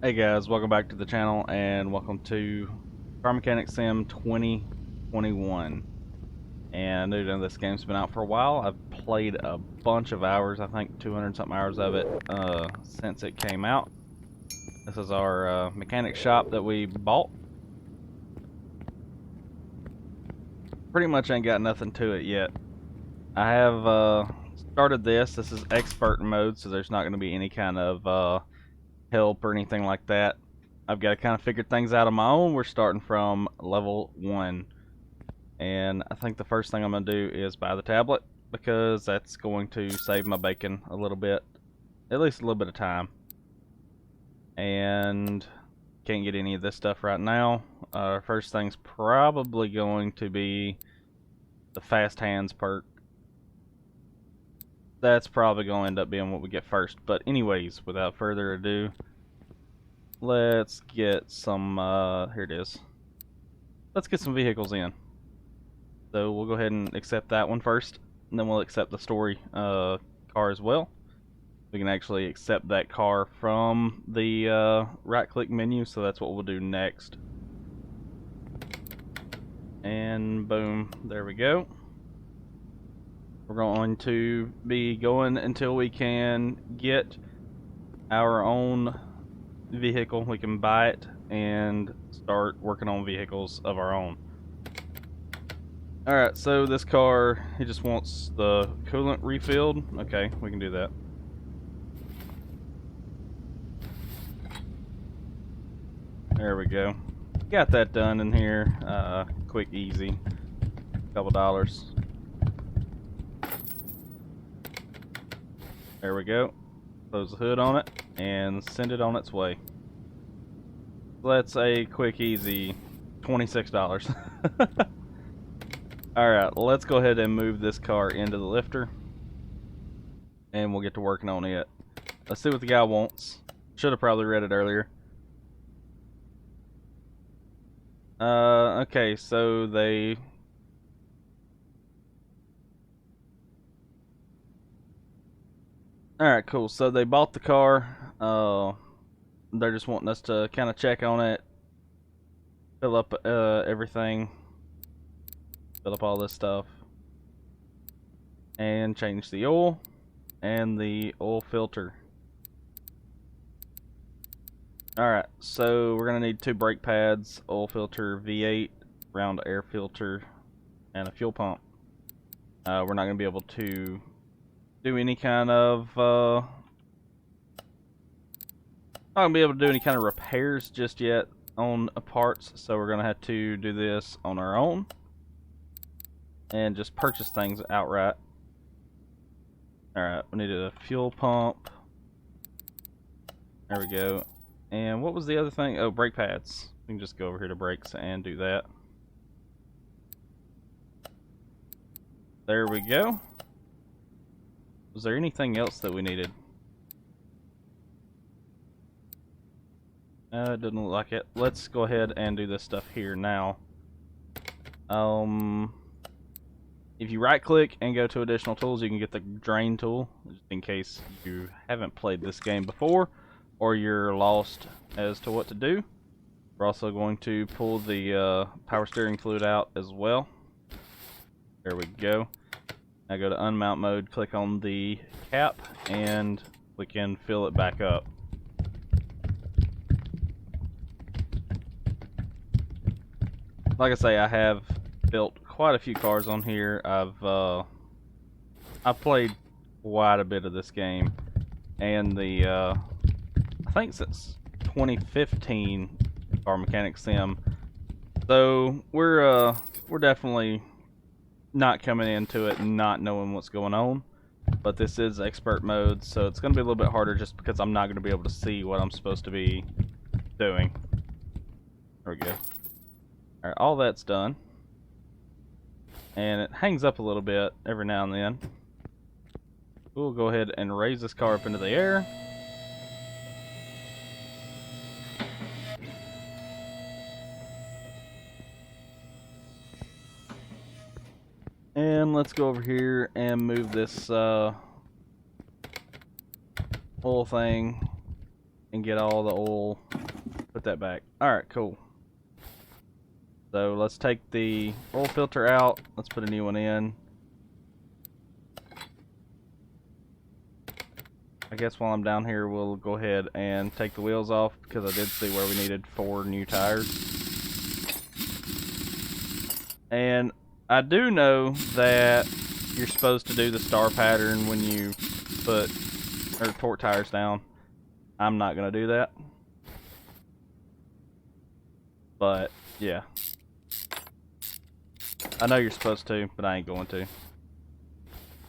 Hey guys, welcome back to the channel and welcome to Car Mechanic Sim 2021. And I know this game's been out for a while. I've played a bunch of hours, I think 200 something hours of it since it came out. This is our mechanic shop that we bought. Pretty much ain't got nothing to it yet. I have started this. This is expert mode, so there's not going to be any kind of help or anything like that. I've got to kind of figure things out on my own. We're starting from level 1. And I think the first thing I'm going to do is buy the tablet, because that's going to save my bacon a little bit. At least a little bit of time. And can't get any of this stuff right now. First thing's probably going to be the fast hands perk. That's probably going to end up being what we get first. But anyways, without further ado, let's get some, here it is. Let's get some vehicles in. So we'll go ahead and accept that one first, and then we'll accept the story car as well. We can actually accept that car from the right-click menu, so that's what we'll do next. And boom, there we go. We're going to be going until we can get our own vehicle. We can buy it and start working on vehicles of our own. Alright, so this car, he just wants the coolant refilled. Okay, we can do that. There we go. Got that done in here. Quick, easy. Couple dollars. There we go. Close the hood on it and send it on its way. That's a quick, easy $26. Alright, let's go ahead and move this car into the lifter. And we'll get to working on it. Let's see what the guy wants. Should have probably read it earlier. Okay, so they... Alright, cool. So they bought the car. They're just wanting us to kind of check on it. Fill up everything. Fill up all this stuff. And change the oil. And the oil filter. Alright, so we're going to need 2 brake pads, oil filter, V8, round air filter, and a fuel pump. We're not going to be able to do any kind of not going to be able to do any kind of repairs just yet on parts, so we're going to have to do this on our own and just purchase things outright. Alright, we need a fuel pump. There we go. And what was the other thing? Oh, brake pads. We can just go over here to brakes and do that. There we go. Was there anything else that we needed? It doesn't look like it. Let's go ahead and do this stuff here now. If you right click and go to additional tools, you can get the drain tool, just in case you haven't played this game before or you're lost as to what to do. We're also going to pull the power steering fluid out as well. There we go. Now go to unmount mode, click on the cap, and we can fill it back up. Like I say, I have built quite a few cars on here. I've played quite a bit of this game, and the I think since 2015 Car Mechanic Sim. So we're definitely not coming into it not knowing what's going on. But this is expert mode, so it's going to be a little bit harder just because I'm not going to be able to see what I'm supposed to be doing. There we go. Alright, all that's done. And it hangs up a little bit every now and then. We'll go ahead and raise this car up into the air. And let's go over here and move this oil thing and get all the oil. Put that back. Alright, cool. So let's take the oil filter out. Let's put a new one in. I guess while I'm down here, we'll go ahead and take the wheels off because I did see where we needed 4 new tires. And I do know that you're supposed to do the star pattern when you put or torque tires down. I'm not going to do that. But, yeah. I know you're supposed to, but I ain't going to.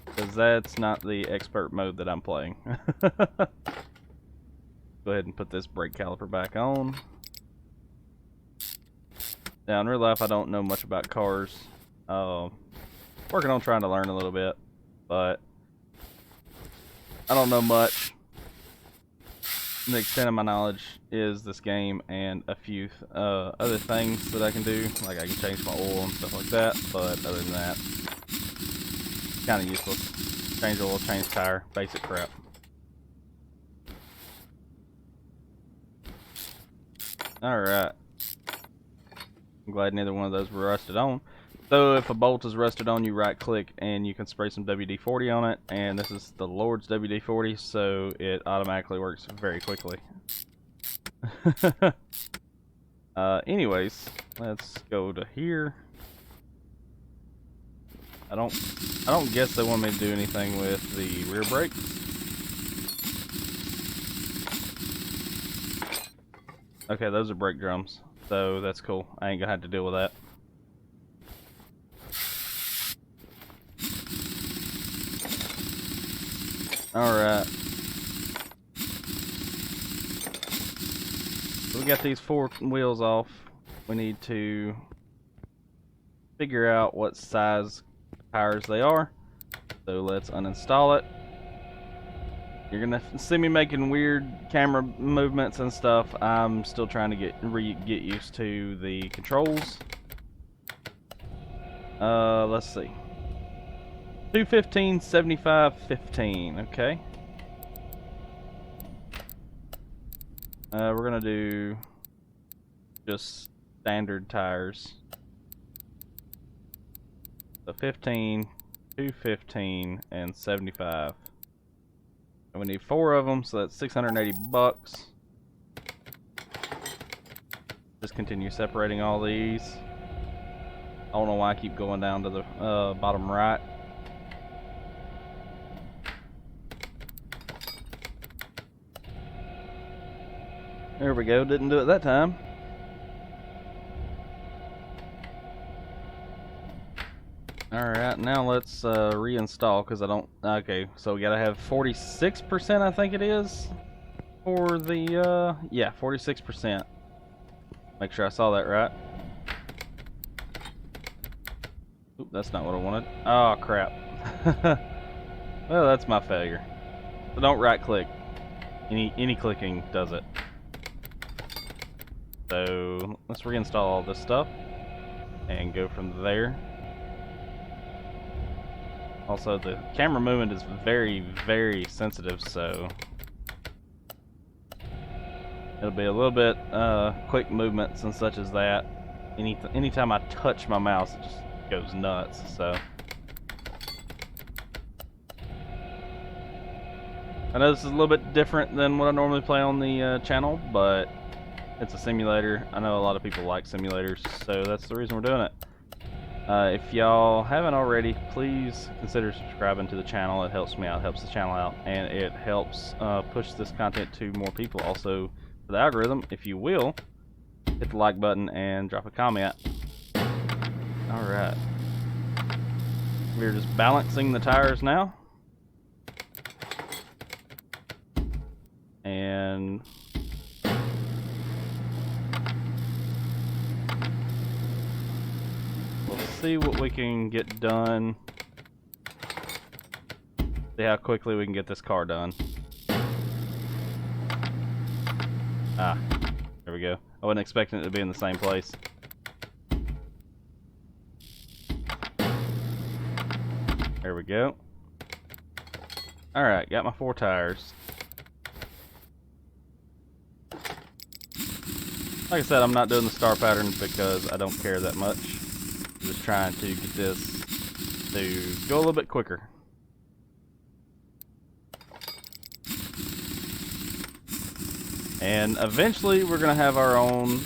Because that's not the expert mode that I'm playing. Go ahead and put this brake caliper back on. Now, in real life, I don't know much about cars. Working on trying to learn a little bit, but I don't know much. The extent of my knowledge is this game and a few other things that I can do, like I can change my oil and stuff like that, but other than that, kind of useless. Change oil, change tire, basic crap. Alright. I'm glad neither one of those were rusted on. So if a bolt is rusted on, you right click and you can spray some WD-40 on it, and this is the Lord's WD-40, so it automatically works very quickly. Anyways, let's go to here. I don't guess they want me to do anything with the rear brakes. Okay, those are brake drums, so that's cool. I ain't gonna have to deal with that. Alright. So we got these 4 wheels off. We need to figure out what size tires they are. So let's uninstall it. You're gonna see me making weird camera movements and stuff. I'm still trying to get used to the controls. Let's see. 215, 75, 15. Okay. We're gonna do just standard tires. So 15, 215, and 75. And we need 4 of them, so that's $680. Just continue separating all these. I don't know why I keep going down to the bottom right. There we go, didn't do it that time. Alright, now let's reinstall, because I don't... Okay, so we gotta have 46%, I think it is, for the, yeah, 46%. Make sure I saw that right. Oop, that's not what I wanted. Oh, crap. Well, that's my failure. So don't right-click. Any clicking does it. So let's reinstall all this stuff and go from there. Also, the camera movement is very, very sensitive, so it'll be a little bit quick movements and such as that. Anytime I touch my mouse, it just goes nuts. So I know this is a little bit different than what I normally play on the channel, but it's a simulator. I know a lot of people like simulators, so that's the reason we're doing it. If y'all haven't already, please consider subscribing to the channel. It helps me out, helps the channel out, and it helps push this content to more people. Also, for the algorithm, if you will, hit the like button and drop a comment. Alright. We're just balancing the tires now. And see what we can get done. See how quickly we can get this car done. Ah, there we go. I wasn't expecting it to be in the same place. There we go. Alright, got my 4 tires. Like I said, I'm not doing the star pattern because I don't care that much. I'm just trying to get this to go a little bit quicker. And eventually we're going to have our own...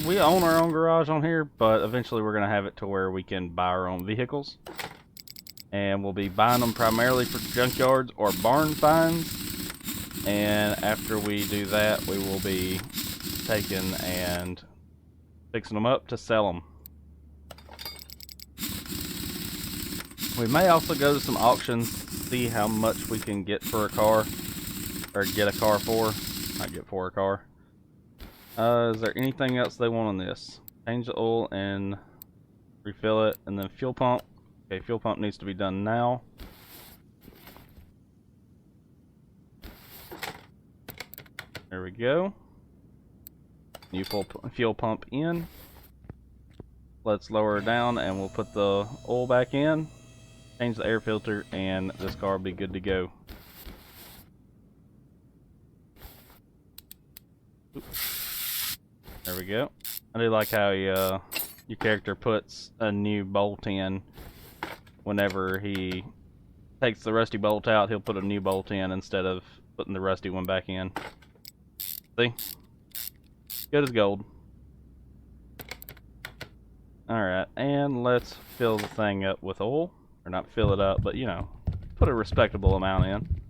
We own our own garage on here, but eventually we're going to have it to where we can buy our own vehicles. And we'll be buying them primarily for junkyards or barn finds. And after we do that, we will be taking and fixing them up to sell them. We may also go to some auctions, see how much we can get for a car, or get a car for. Not get for a car. Is there anything else they want on this? Change the oil and refill it, and then fuel pump. Okay, fuel pump needs to be done now. There we go. New fuel pump in. Let's lower it down and we'll put the oil back in. Change the air filter and this car will be good to go. Oops. There we go. I do like how your character puts a new bolt in whenever he takes the rusty bolt out. He'll put a new bolt in instead of putting the rusty one back in. See? Good as gold. Alright, and let's fill the thing up with oil. Or not fill it up, but you know, put a respectable amount in.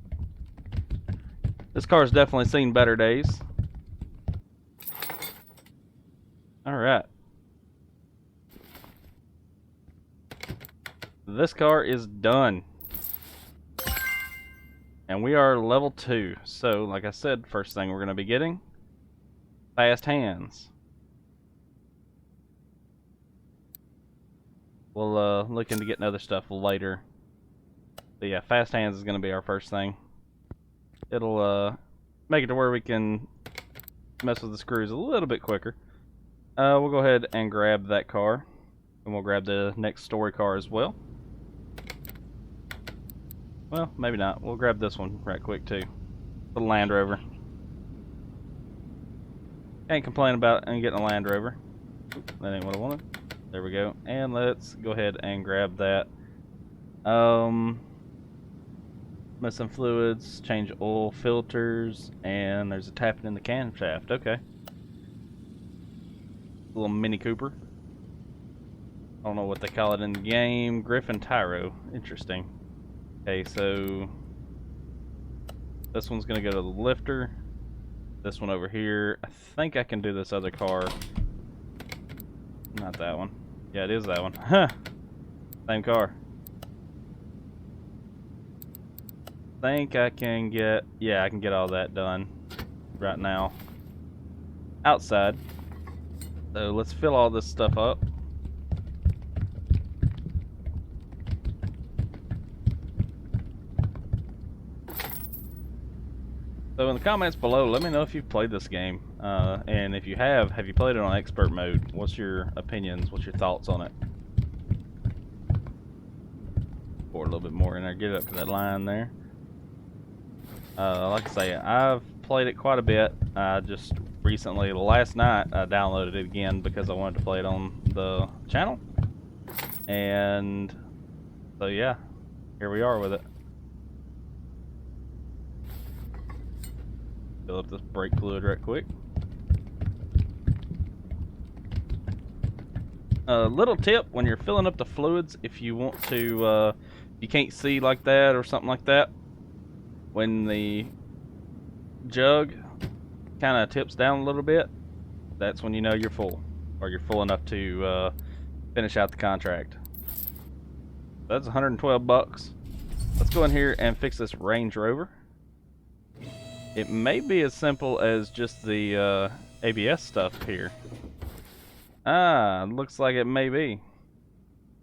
This car's definitely seen better days. Alright. This car is done. And we are level 2. So, like I said, first thing we're going to be getting, fast hands. We'll look into getting other stuff later. But yeah, fast hands is going to be our first thing. It'll make it to where we can mess with the screws a little bit quicker. We'll go ahead and grab that car. And we'll grab the next story car as well. Well, maybe not. We'll grab this one right quick too. The Land Rover. Can't complain about getting a Land Rover. That ain't what I wanted. There we go. And let's go ahead and grab that. Missing fluids, change oil filters, and there's a tapping in the camshaft. Okay. A little Mini Cooper. I don't know what they call it in the game. Griffin Tyro. Interesting. Okay, so this one's gonna go to the lifter. This one over here. I think I can do this other car. Not that one. Yeah, it is that one. Huh. Same car. Think I can get... Yeah, I can get all that done right now. Outside. So let's fill all this stuff up. So in the comments below, let me know if you've played this game. And if you have you played it on expert mode? What's your opinions? What's your thoughts on it? Pour a little bit more in there. Get it up to that line there. Like I say, I've played it quite a bit. Just recently, last night, I downloaded it again because I wanted to play it on the channel. And so yeah, here we are with it. Fill up this brake fluid right quick. Little tip when you're filling up the fluids, if you want to, you can't see like that or something like that, when the jug kind of tips down a little bit, that's when you know you're full, or you're full enough to finish out the contract. That's 112 bucks. Let's go in here and fix this Range Rover. It may be as simple as just the ABS stuff here. Ah, looks like it may be.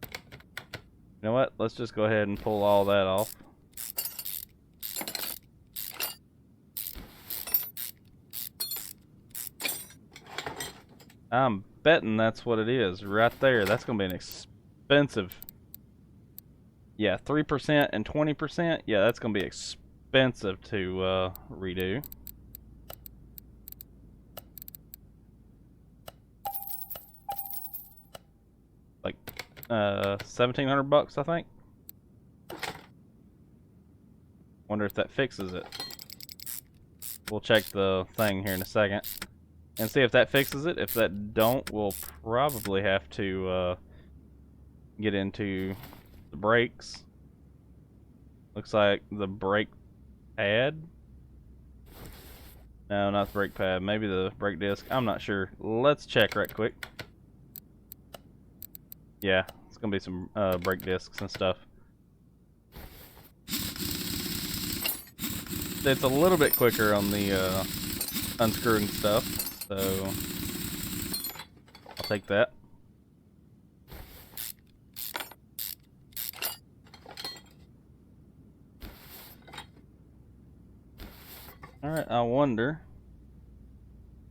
You know what? Let's just go ahead and pull all that off. I'm betting that's what it is right there. That's going to be an expensive... Yeah, 3% and 20%. Yeah, that's going to be expensive to redo. $1,700, I think. Wonder if that fixes it. We'll check the thing here in a second and see if that fixes it. If that don't, we'll probably have to get into the brakes. Looks like the brake pad. No, not the brake pad. Maybe the brake disc. I'm not sure. Let's check right quick. Yeah, it's gonna be some brake discs and stuff. It's a little bit quicker on the unscrewing stuff, so I'll take that. Alright, I wonder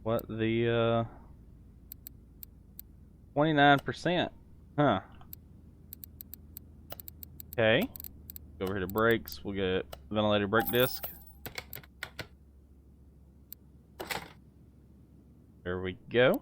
what the 29%. Huh. Okay. Go over here to brakes. We'll get ventilated brake disc. There we go.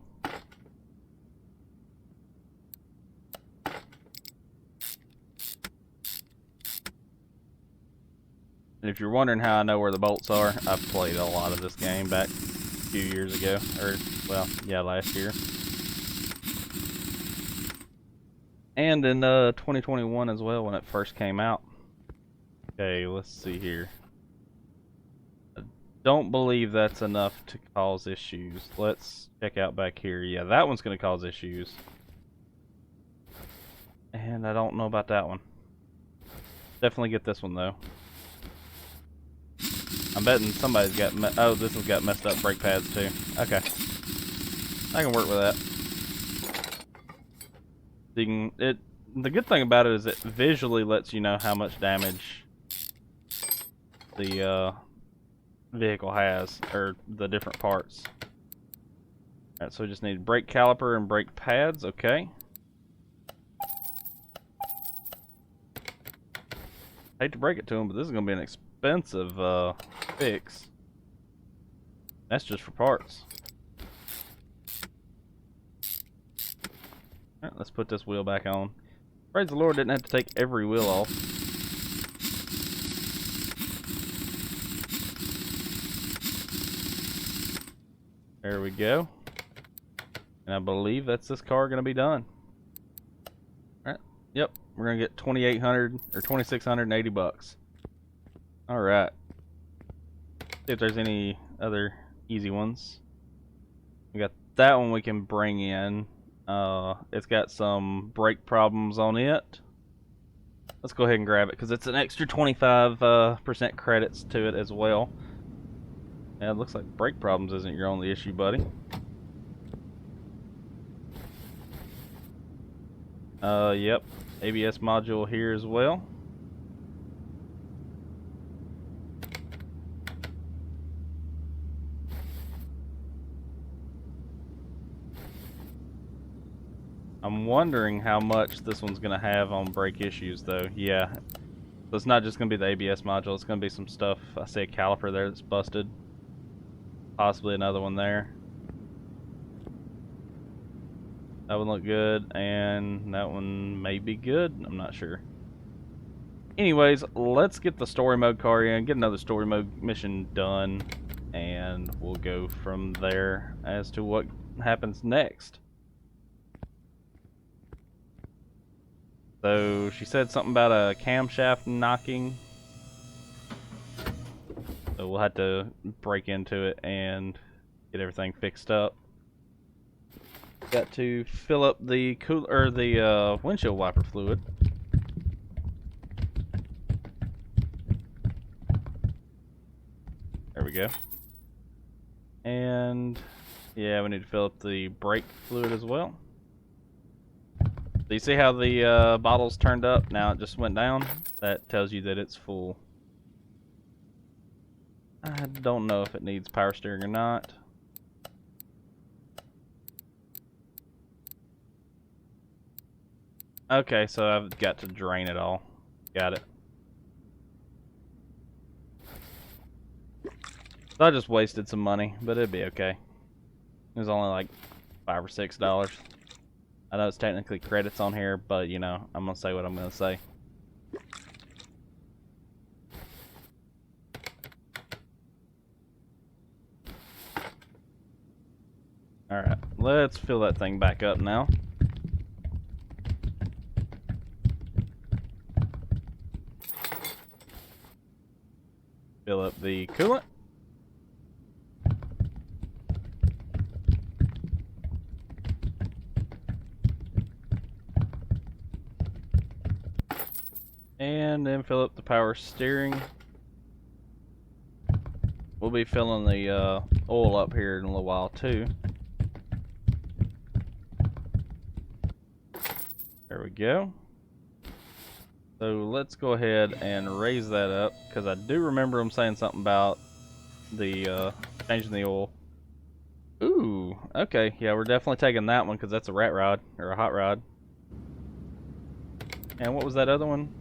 And if you're wondering how I know where the bolts are, I've played a lot of this game back a few years ago. Or, well, yeah, last year. And in 2021 as well, when it first came out. Okay, let's see here. I don't believe that's enough to cause issues. Let's check out back here. Yeah, that one's going to cause issues. And I don't know about that one. Definitely get this one, though. I'm betting somebody's got... Oh, this has got messed up brake pads, too. Okay. I can work with that. You can, the good thing about it is it visually lets you know how much damage the vehicle has, or the different parts. Alright, so we just need brake caliper and brake pads, okay. Hate to break it to them, but this is going to be an expensive fix. That's just for parts. Alright, let's put this wheel back on. Praise the Lord, didn't have to take every wheel off. There we go. And I believe that's this car going to be done. Alright, yep, we're going to get 2,800 or 2,680 bucks. Alright. See if there's any other easy ones. We got that one we can bring in. It's got some brake problems on it. Let's go ahead and grab it because it's an extra 25% credits to it as well. Yeah, it looks like brake problems isn't your only issue, buddy. Yep, ABS module here as well. I'm wondering how much this one's going to have on brake issues, though. Yeah, so it's not just going to be the ABS module. It's going to be some stuff. I see a caliper there that's busted. Possibly another one there. That one looked good, and that one may be good. I'm not sure. Anyways, let's get the story mode car in, get another story mode mission done, and we'll go from there as to what happens next. So she said something about a camshaft knocking. So we'll have to break into it and get everything fixed up. Got to fill up the windshield wiper fluid. There we go. And yeah, we need to fill up the brake fluid as well. So you see how the bottle's turned up? Now it just went down. That tells you that it's full. I don't know if it needs power steering or not. Okay, so I've got to drain it all. Got it. So I just wasted some money, but it'd be okay. It was only like $5 or $6. I know it's technically credits on here, but you know, I'm gonna say what I'm gonna say. Alright, let's fill that thing back up now. Fill up the coolant. And then fill up the power steering. We'll be filling the oil up here in a little while too. There we go. So let's go ahead and raise that up, because I do remember them saying something about the changing the oil. Ooh, okay, yeah, we're definitely taking that one because that's a rat rod, or a hot rod. And what was that other one?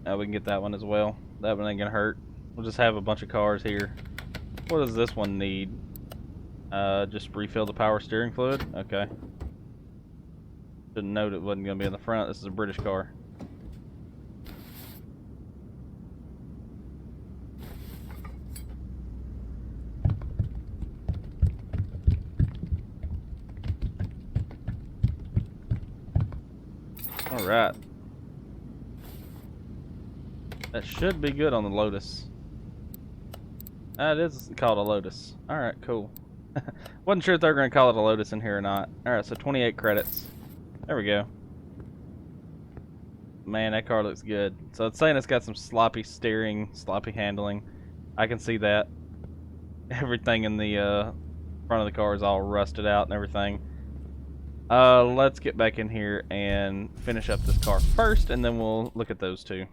Oh, we can get that one as well. That one ain't gonna hurt. We'll just have a bunch of cars here. What does this one need? Just refill the power steering fluid? Okay. Didn't note it wasn't gonna be in the front. This is a British car. Alright. That should be good on the Lotus. It is called a Lotus. Alright, cool. Wasn't sure if they were going to call it a Lotus in here or not. Alright, so 28 credits. There we go. Man, that car looks good. So it's saying it's got some sloppy steering, sloppy handling. I can see that. Everything in the front of the car is all rusted out and everything. Let's get back in here and finish up this car first, and then we'll look at those two.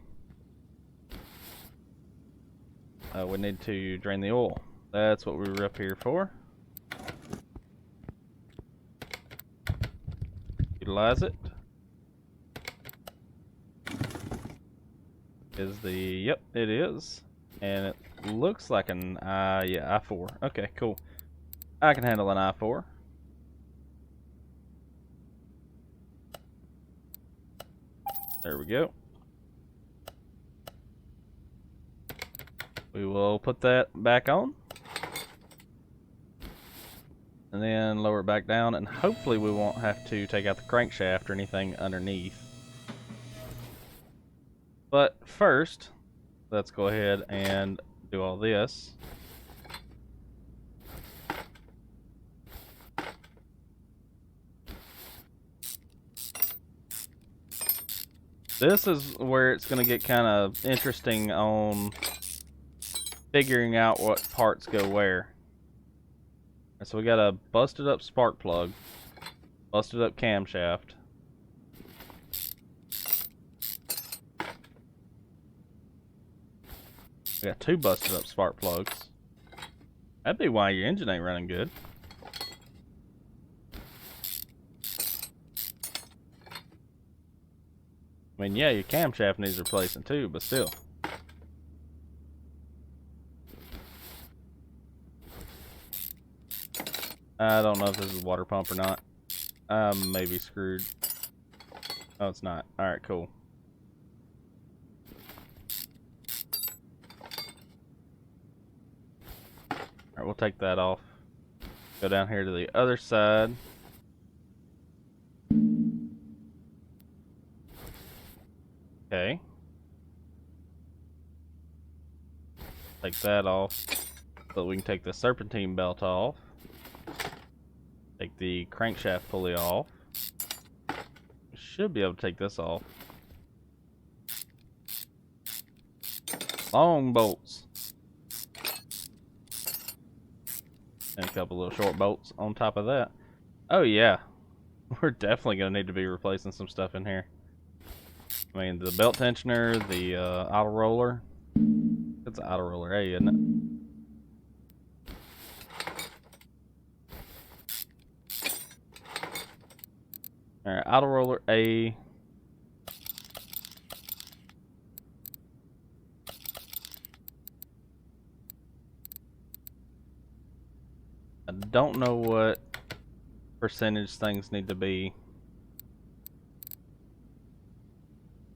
We need to drain the oil. That's what we were up here for. Utilize it. Is the, yep, it is. And it looks like an, yeah, I4. Okay, cool. I can handle an I4. There we go. We will put that back on. And then lower it back down, and hopefully we won't have to take out the crankshaft or anything underneath. But first, let's go ahead and do all this. This is where it's going to get kind of interesting on figuring out what parts go where. So we got a busted up spark plug, busted up camshaft. We got two busted up spark plugs. That'd be why your engine ain't running good. I mean, yeah, your camshaft needs replacing too, but still. I don't know if this is a water pump or not. Maybe screwed. Oh, it's not. Alright, cool. Alright, we'll take that off. Go down here to the other side. Okay. Take that off so that we can take the serpentine belt off. Take the crankshaft pulley off. We should be able to take this off. Long bolts. And a couple little short bolts on top of that. Oh yeah. We're definitely going to need to be replacing some stuff in here. I mean, the belt tensioner, the auto roller. It's an auto roller A, isn't it? Alright, auto roller A. I don't know what percentage things need to be?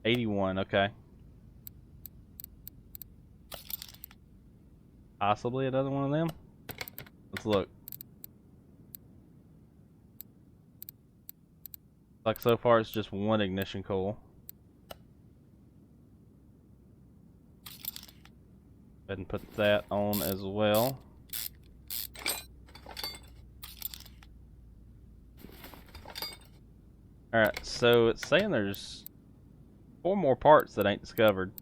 81, okay. Possibly another one of them. Let's look. Like so far it's just one ignition coil. Go ahead and put that on as well. Alright, so it's saying there's 4 more parts that ain't discovered.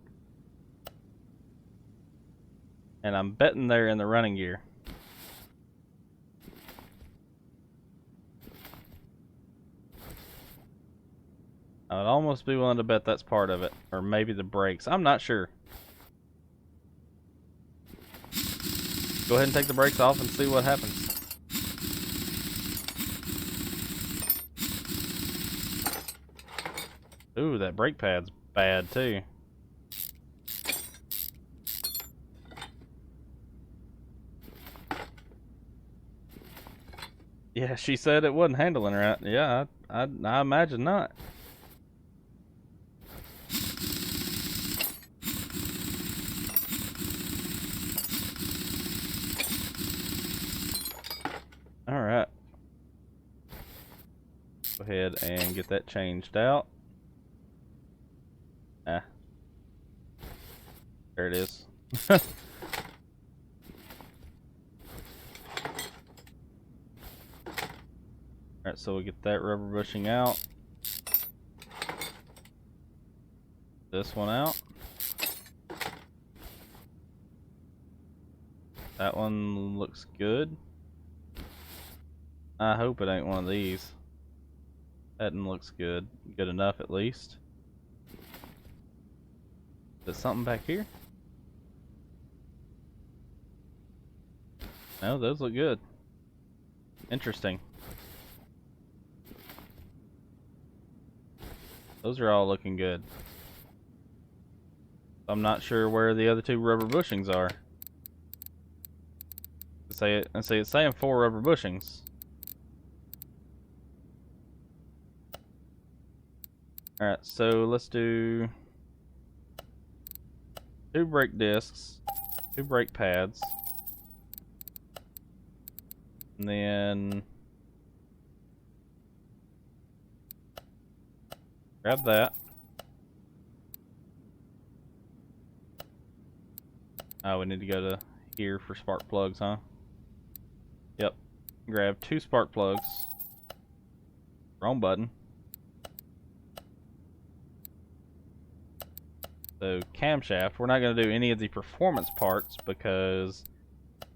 And I'm betting they're in the running gear. I would almost be willing to bet that's part of it. Or maybe the brakes. I'm not sure. Go ahead and take the brakes off and see what happens. Ooh, that brake pad's bad too. Yeah, she said it wasn't handling right. Yeah, I imagine not. Alright. Go ahead and get that changed out. Ah. There it is. Alright, so we get that rubber bushing out. This one out. That one looks good. I hope it ain't one of these. That one looks good. Good enough at least. Is something back here? No, those look good. Interesting. Those are all looking good. I'm not sure where the other 2 rubber bushings are. It's saying 4 rubber bushings. Alright, so let's do 2 brake discs, 2 brake pads, and then grab that. Oh, we need to go to here for spark plugs, huh? Yep. Grab 2 spark plugs. Wrong button. So camshaft, we're not going to do any of the performance parts because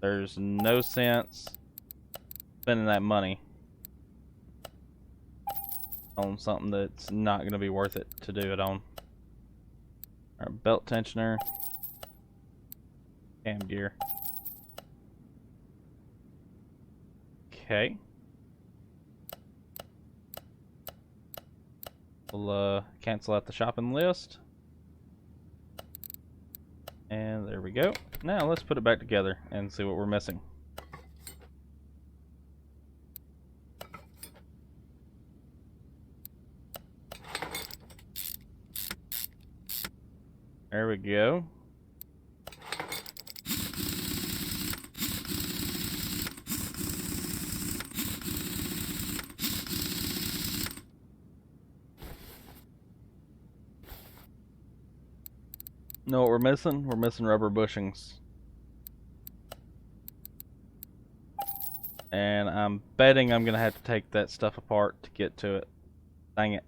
there's no sense spending that money on something that's not going to be worth it to do it on. Our belt tensioner, cam gear. Okay. We'll cancel out the shopping list. And there we go. Now let's put it back together and see what we're missing. There we go. Know what we're missing? We're missing rubber bushings. And I'm betting I'm gonna have to take that stuff apart to get to it. Dang it.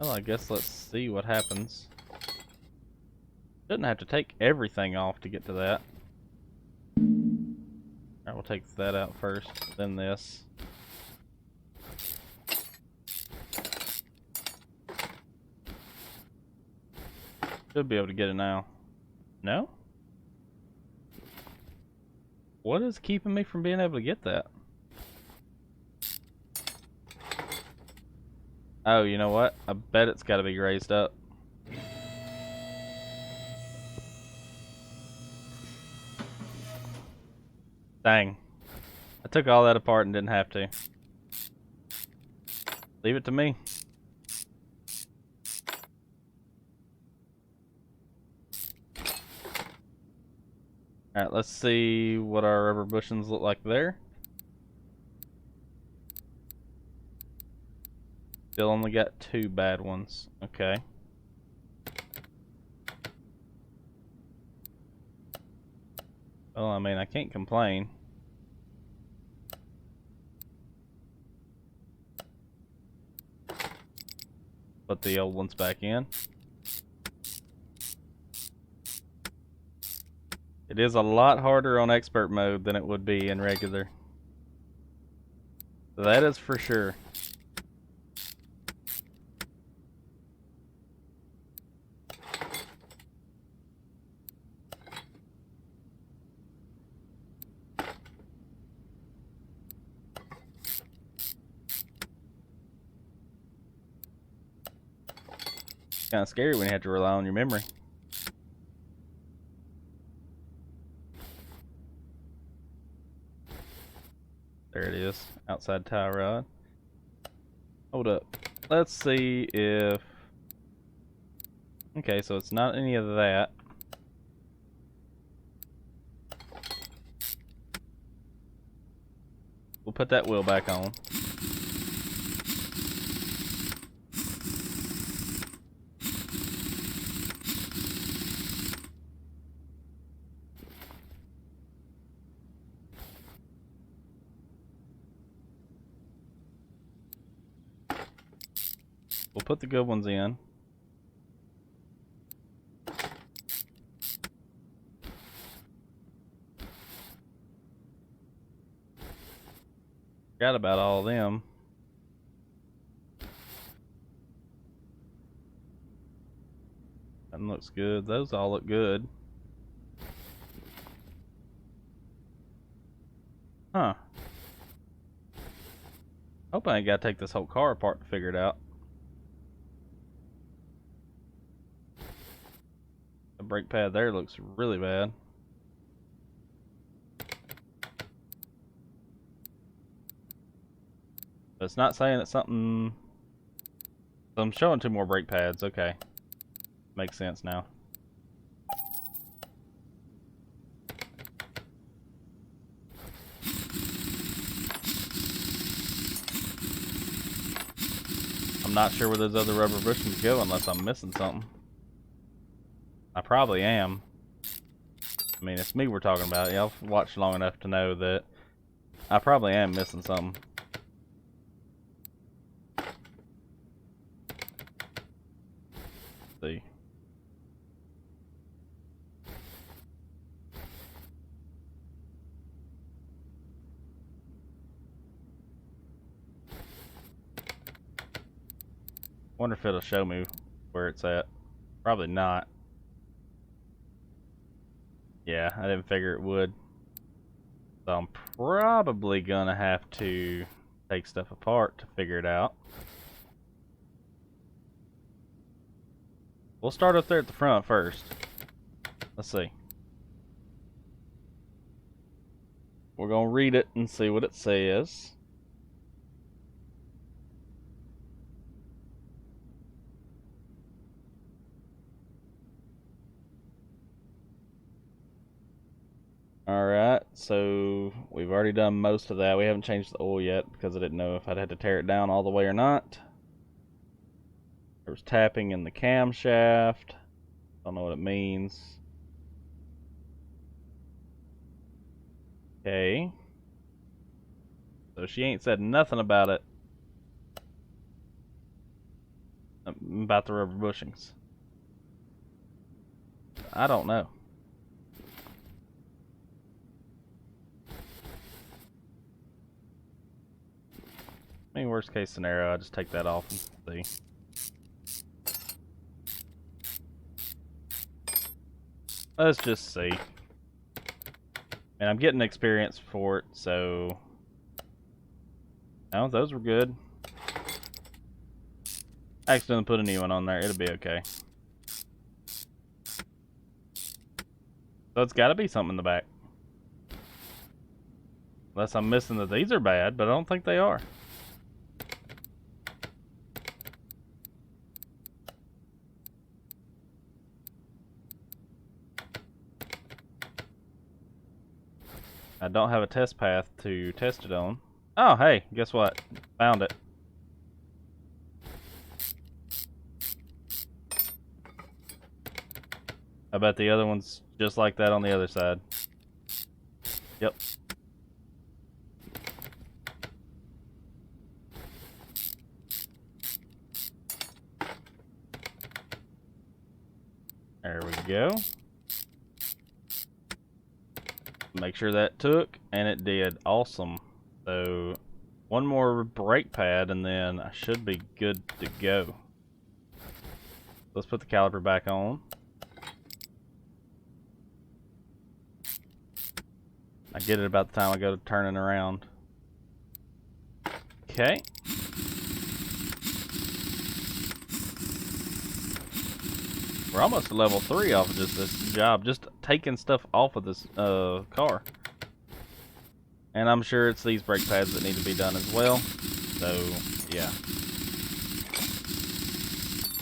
Well, I guess let's see what happens. Shouldn't have to take everything off to get to that. Alright, we'll take that out first, then this. Should be able to get it now. No? What is keeping me from being able to get that? Oh, you know what? I bet it's got to be raised up. Dang. I took all that apart and didn't have to. Leave it to me. Alright, let's see what our rubber bushings look like there. Still only got 2 bad ones. Okay. Well, I mean, I can't complain. Put the old ones back in. It is a lot harder on expert mode than it would be in regular. That is for sure. Kind of scary when you have to rely on your memory. There it is, outside tie rod. Hold up. Let's see if... Okay, so it's not any of that. We'll put that wheel back on. We'll put the good ones in. Forgot about all of them. That looks good. Those all look good. Huh. Hope I ain't gotta take this whole car apart to figure it out. The brake pad there looks really bad. But it's not saying it's something... So I'm showing 2 more brake pads. Okay. Makes sense now. I'm not sure where those other rubber bushings go unless I'm missing something. I probably am. I mean, it's me we're talking about. Y'all watched long enough to know that I probably am missing something. Let's see. Wonder if it'll show me where it's at. Probably not. Yeah, I didn't figure it would. So I'm probably gonna have to take stuff apart to figure it out. We'll start up there at the front first. Let's see. We're gonna read it and see what it says. Alright, so we've already done most of that. We haven't changed the oil yet because I didn't know if I'd had to tear it down all the way or not. There was tapping in the camshaft. Don't know what it means. Okay. So she ain't said nothing about it. About the rubber bushings. I don't know. I mean, worst case scenario, I just take that off and see. Let's just see. And I'm getting experience for it, so... Oh, those were good. I accidentally put a new one on there. It'll be okay. So it's gotta be something in the back. Unless I'm missing that these are bad, but I don't think they are. I don't have a test path to test it on. Oh, hey, guess what? Found it. I bet the other one's just like that on the other side. Yep. There we go. Make sure that took, and it did. Awesome. So, one more brake pad, and then I should be good to go. Let's put the caliper back on. I get it about the time I go to turning around. Okay. We're almost to level 3 off of just this job, just taking stuff off of this car. And I'm sure it's these brake pads that need to be done as well. So, yeah.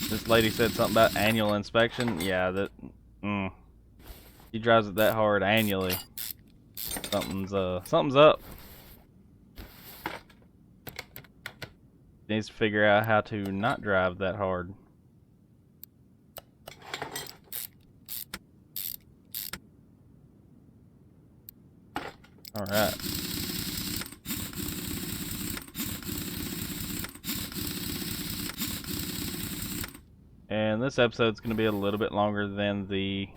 This lady said something about annual inspection. Yeah, that... She drives it that hard annually. Something's up. She needs to figure out how to not drive that hard. Alright. And this episode's going to be a little bit longer than the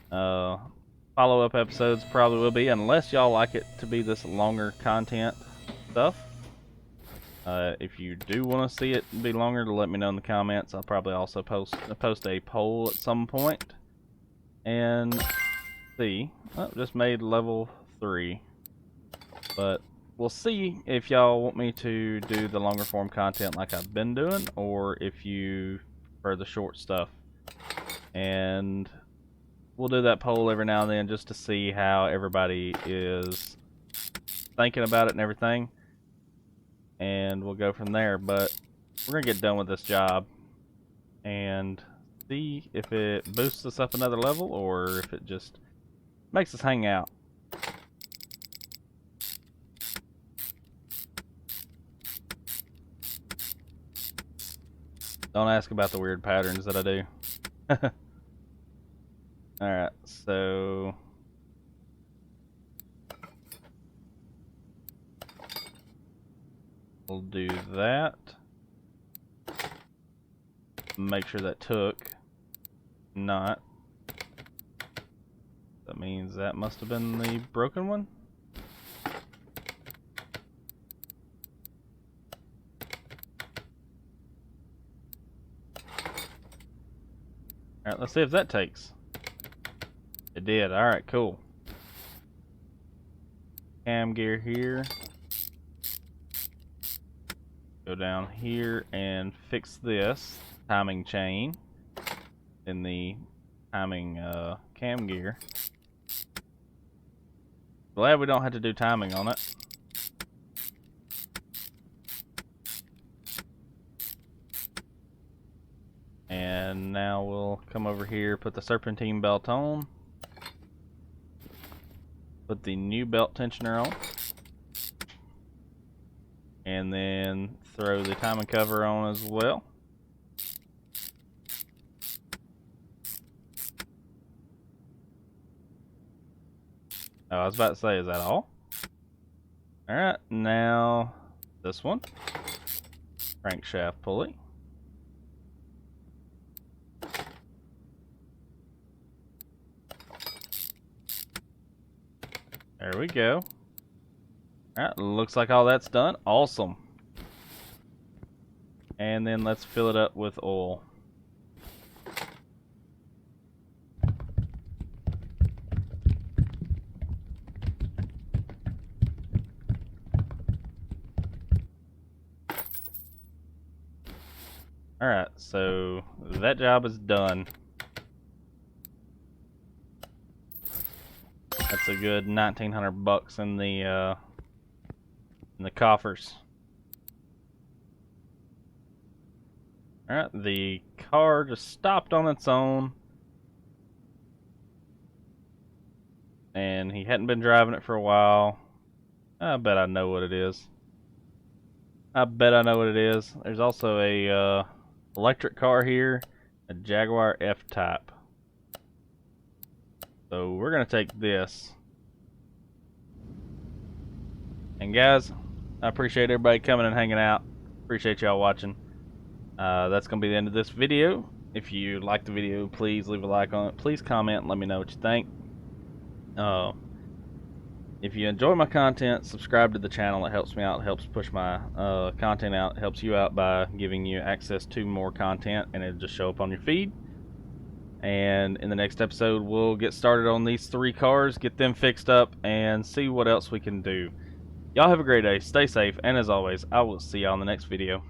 follow-up episodes probably will be, unless y'all like it to be this longer content stuff. If you do want to see it be longer, to let me know in the comments. I'll probably also post a poll at some point. And see, oh, just made level 3. But we'll see if y'all want me to do the longer form content like I've been doing, or if you prefer the short stuff. And we'll do that poll every now and then just to see how everybody is thinking about it and everything. And we'll go from there. But we're going to get done with this job and see if it boosts us up another level or if it just makes us hang out. Don't ask about the weird patterns that I do. Alright, so... we'll do that. Make sure that took. Not. That means that must have been the broken one. Alright, let's see if that takes. It did. Alright, cool. Cam gear here. Go down here and fix this timing chain in the timing cam gear. Glad we don't have to do timing on it. And now we'll come over here, put the serpentine belt on. Put the new belt tensioner on. And then throw the timing cover on as well. Oh, I was about to say, is that all? Alright, now this one. Crankshaft pulley. There we go. Alright, looks like all that's done. Awesome. And then let's fill it up with oil. Alright, so that job is done. That's a good 1,900 bucks in the coffers. Alright, the car just stopped on its own. And he hadn't been driving it for a while. I bet I know what it is. I bet I know what it is. There's also a electric car here, a Jaguar F-Type. So we're gonna take this. And guys, I appreciate everybody coming and hanging out. Appreciate y'all watching. That's gonna be the end of this video. If you like the video, please leave a like on it. Please comment and let me know what you think. If you enjoy my content, subscribe to the channel. It helps me out. It helps push my content out. It helps you out by giving you access to more content, and it'll just show up on your feed. And in the next episode, we'll get started on these 3 cars, get them fixed up, and see what else we can do. Y'all have a great day. Stay safe, and as always, I will see y'all in the next video.